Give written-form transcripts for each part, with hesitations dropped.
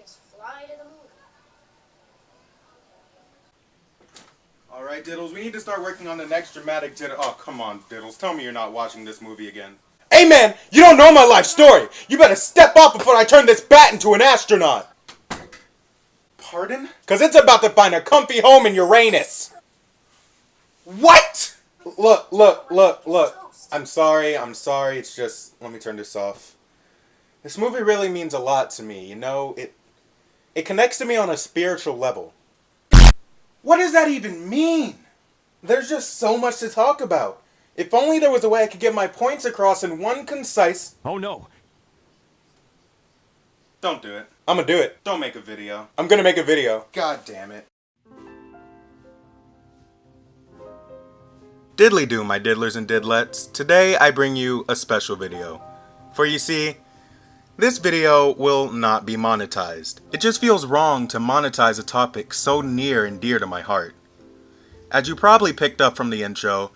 just fly to the moon. Alright, Diddles, we need to start working on the next dramatic Oh, come on, Diddles. Tell me you're not watching this movie again. Hey man, you don't know my life story! You better step up before I turn this bat into an astronaut! Pardon? Cause it's about to find a comfy home in Uranus! What?! Look. I'm sorry, it's just... Let me turn this off. This movie really means a lot to me, you know? It connects to me on a spiritual level. What does that even mean? There's just so much to talk about. If only there was a way I could get my points across in one concise... Oh no. Don't do it. I'm gonna do it. Don't make a video. I'm gonna make a video. God damn it. Diddly do, my diddlers and diddlettes. Today I bring you a special video. For you see, this video will not be monetized. It just feels wrong to monetize a topic so near and dear to my heart. As you probably picked up from the intro,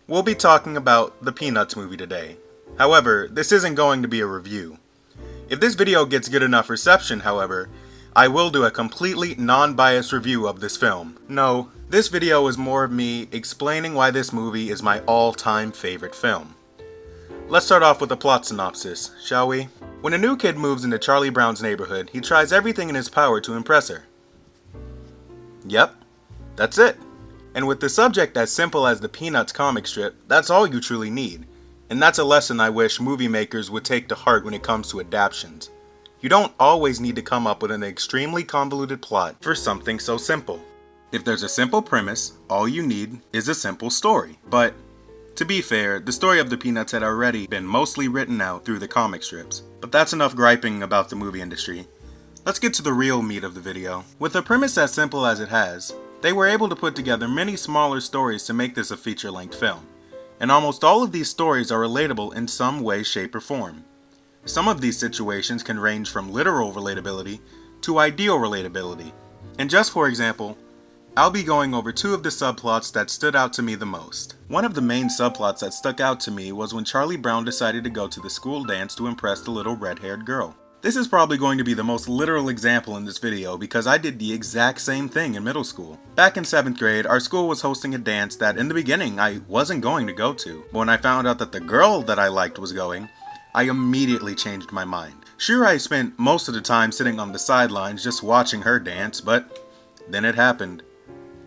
we'll be talking about the Peanuts movie today. However, this isn't going to be a review. If this video gets good enough reception, however, I will do a completely non-biased review of this film. No, this video is more of me explaining why this movie is my all-time favorite film. Let's start off with a plot synopsis, shall we? When a new kid moves into Charlie Brown's neighborhood, he tries everything in his power to impress her. Yep, that's it. And with the subject as simple as the Peanuts comic strip, that's all you truly need. And that's a lesson I wish movie makers would take to heart when it comes to adaptations. You don't always need to come up with an extremely convoluted plot for something so simple. If there's a simple premise, all you need is a simple story. But, to be fair, the story of the Peanuts had already been mostly written out through the comic strips. But that's enough griping about the movie industry. Let's get to the real meat of the video. With a premise as simple as it has, they were able to put together many smaller stories to make this a feature-length film. And almost all of these stories are relatable in some way, shape, or form. Some of these situations can range from literal relatability to ideal relatability. And just for example, I'll be going over two of the subplots that stood out to me the most. One of the main subplots that stuck out to me was when Charlie Brown decided to go to the school dance to impress the little red-haired girl. This is probably going to be the most literal example in this video because I did the exact same thing in middle school. Back in 7th grade, our school was hosting a dance that in the beginning I wasn't going to go to. But when I found out that the girl that I liked was going, I immediately changed my mind. Sure, I spent most of the time sitting on the sidelines just watching her dance, but then it happened.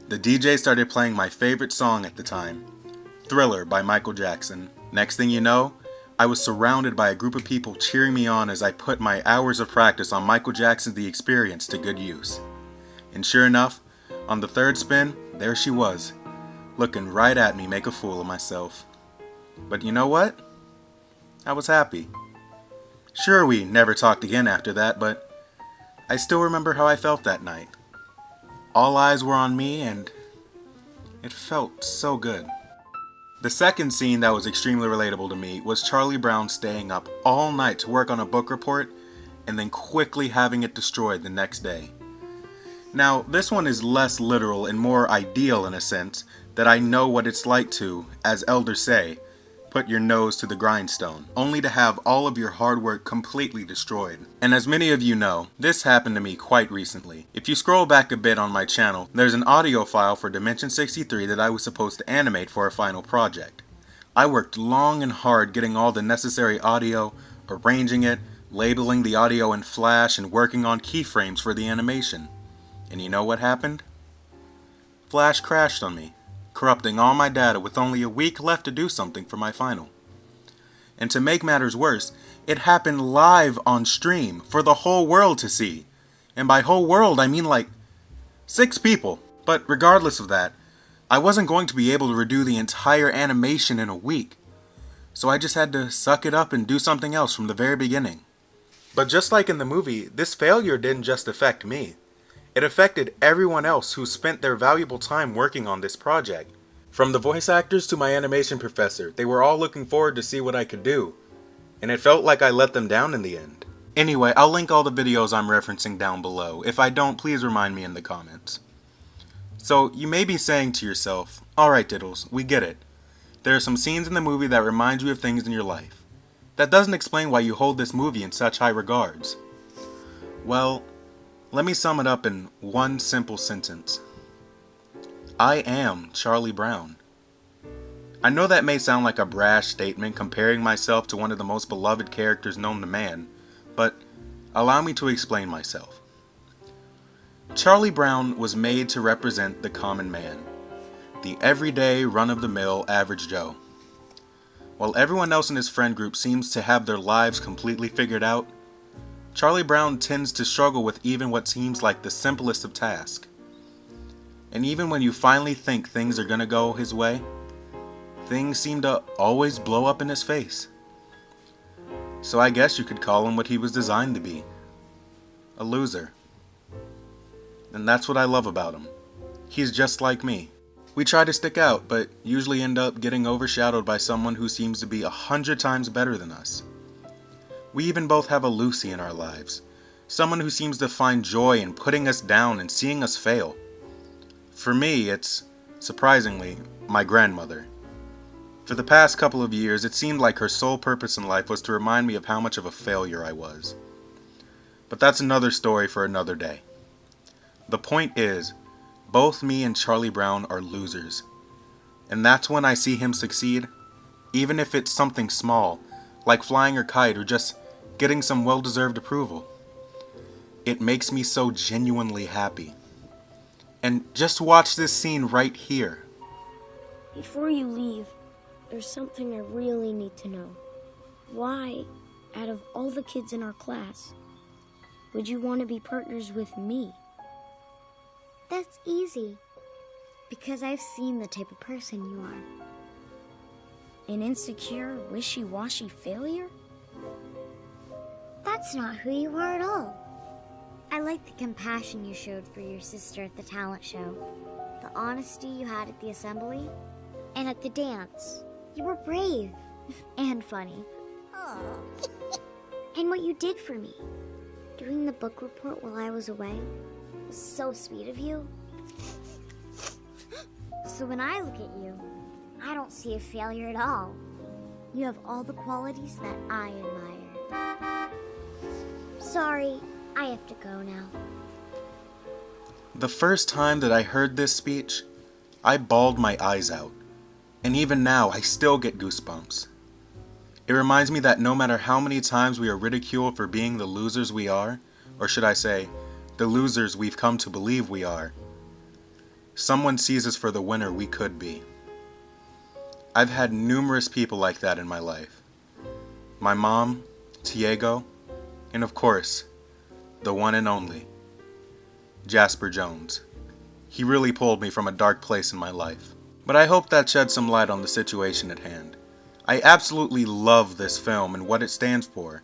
The DJ started playing my favorite song at the time, Thriller by Michael Jackson. Next thing you know, I was surrounded by a group of people cheering me on as I put my hours of practice on Michael Jackson's The Experience to good use. And sure enough, on the third spin, there she was, looking right at me make a fool of myself. But you know what? I was happy. Sure, we never talked again after that, but I still remember how I felt that night. All eyes were on me and it felt so good. The second scene that was extremely relatable to me was Charlie Brown staying up all night to work on a book report and then quickly having it destroyed the next day. Now, this one is less literal and more ideal in a sense that I know what it's like to, as elders say, put your nose to the grindstone, only to have all of your hard work completely destroyed. And as many of you know, this happened to me quite recently. If you scroll back a bit on my channel, there's an audio file for Dimension 63 that I was supposed to animate for a final project. I worked long and hard getting all the necessary audio, arranging it, labeling the audio in Flash, and working on keyframes for the animation. And you know what happened? Flash crashed on me, corrupting all my data with only a week left to do something for my final. And to make matters worse, it happened live on stream for the whole world to see. And by whole world, I mean like 6 people. But regardless of that, I wasn't going to be able to redo the entire animation in a week. So I just had to suck it up and do something else from the very beginning. But just like in the movie, this failure didn't just affect me. It affected everyone else who spent their valuable time working on this project. From the voice actors to my animation professor, they were all looking forward to see what I could do. And it felt like I let them down in the end. Anyway, I'll link all the videos I'm referencing down below. If I don't, please remind me in the comments. So, you may be saying to yourself, alright Diddles, we get it. There are some scenes in the movie that remind you of things in your life. That doesn't explain why you hold this movie in such high regards. Well, Let me sum it up in one simple sentence. I am Charlie Brown. I know that may sound like a brash statement comparing myself to one of the most beloved characters known to man, but allow me to explain myself. Charlie Brown was made to represent the common man, the everyday, run-of-the-mill average Joe. While everyone else in his friend group seems to have their lives completely figured out, Charlie Brown tends to struggle with even what seems like the simplest of tasks. And even when you finally think things are gonna go his way, things seem to always blow up in his face. So I guess you could call him what he was designed to be. A loser. And that's what I love about him. He's just like me. We try to stick out, but usually end up getting overshadowed by someone who seems to be 100 times better than us. We even both have a Lucy in our lives. Someone who seems to find joy in putting us down and seeing us fail. For me, it's, surprisingly, my grandmother. For the past couple of years, it seemed like her sole purpose in life was to remind me of how much of a failure I was. But that's another story for another day. The point is, both me and Charlie Brown are losers. And that's when I see him succeed, even if it's something small, like flying a kite or just getting some well-deserved approval. It makes me so genuinely happy. And just watch this scene right here. Before you leave, there's something I really need to know. Why, out of all the kids in our class, would you want to be partners with me? That's easy. Because I've seen the type of person you are. An insecure, wishy-washy failure? That's not who you are at all. I like the compassion you showed for your sister at the talent show, the honesty you had at the assembly, and at the dance. You were brave and funny. And what you did for me, doing the book report while I was away, was so sweet of you. So when I look at you, I don't see a failure at all. You have all the qualities that I admire. Sorry, I have to go now. The first time that I heard this speech, I bawled my eyes out. And even now, I still get goosebumps. It reminds me that no matter how many times we are ridiculed for being the losers we are, or should I say, the losers we've come to believe we are, someone sees us for the winner we could be. I've had numerous people like that in my life. My mom, Tiago, and of course, the one and only, Jasper Jones. He really pulled me from a dark place in my life. But I hope that sheds some light on the situation at hand. I absolutely love this film and what it stands for.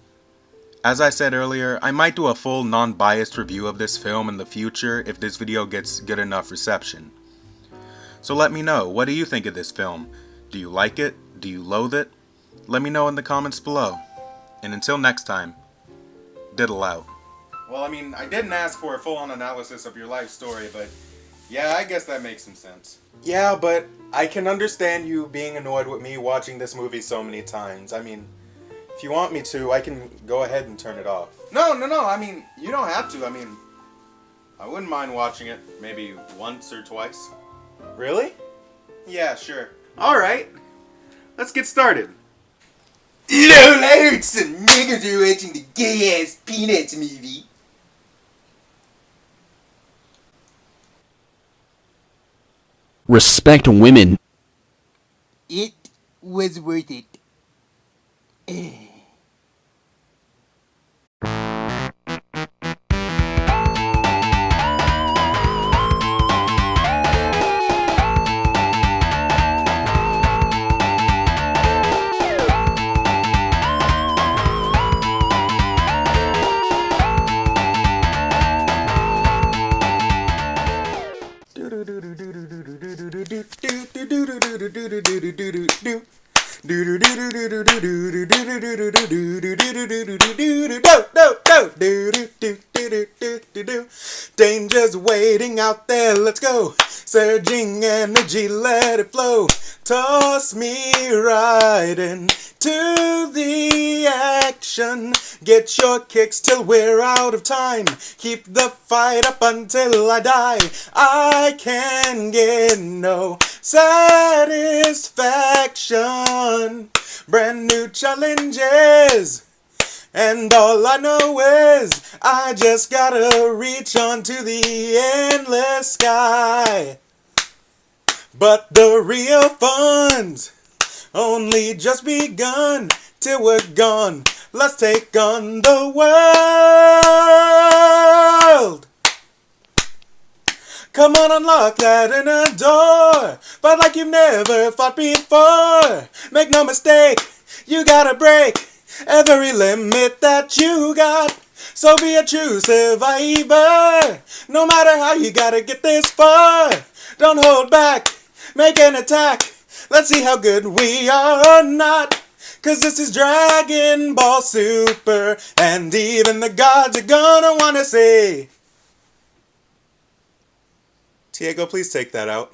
As I said earlier, I might do a full non-biased review of this film in the future if this video gets good enough reception. So let me know, what do you think of this film? Do you like it? Do you loathe it? Let me know in the comments below. And until next time, Diddle out. Well, I mean, I didn't ask for a full-on analysis of your life story, but yeah, I guess that makes some sense. Yeah, but I can understand you being annoyed with me watching this movie so many times. I mean, if you want me to, I can go ahead and turn it off. No, I mean, you don't have to. I mean, I wouldn't mind watching it maybe once or twice. Really? Yeah, sure. Alright, let's get started. Lol, I heard some niggas are watching the gay-ass Peanuts movie. Respect women. It was worth it. do. Danger's waiting out there, let's go. Surging energy, let it flow. Toss me right into the action. Get your kicks till we're out of time. Keep the fight up until I die. I can get no satisfaction. Brand new challenges. And all I know is I just gotta reach onto the endless sky. But the real fun's only just begun. Till we're gone, let's take on the world. Come on, unlock that inner door. Fight like you've never fought before. Make no mistake, you gotta break every limit that you got. So be a true survivor. No matter how, you gotta get this far. Don't hold back, make an attack. Let's see how good we are or not. Cause this is Dragon Ball Super, and even the gods are gonna wanna see. Diego, please take that out.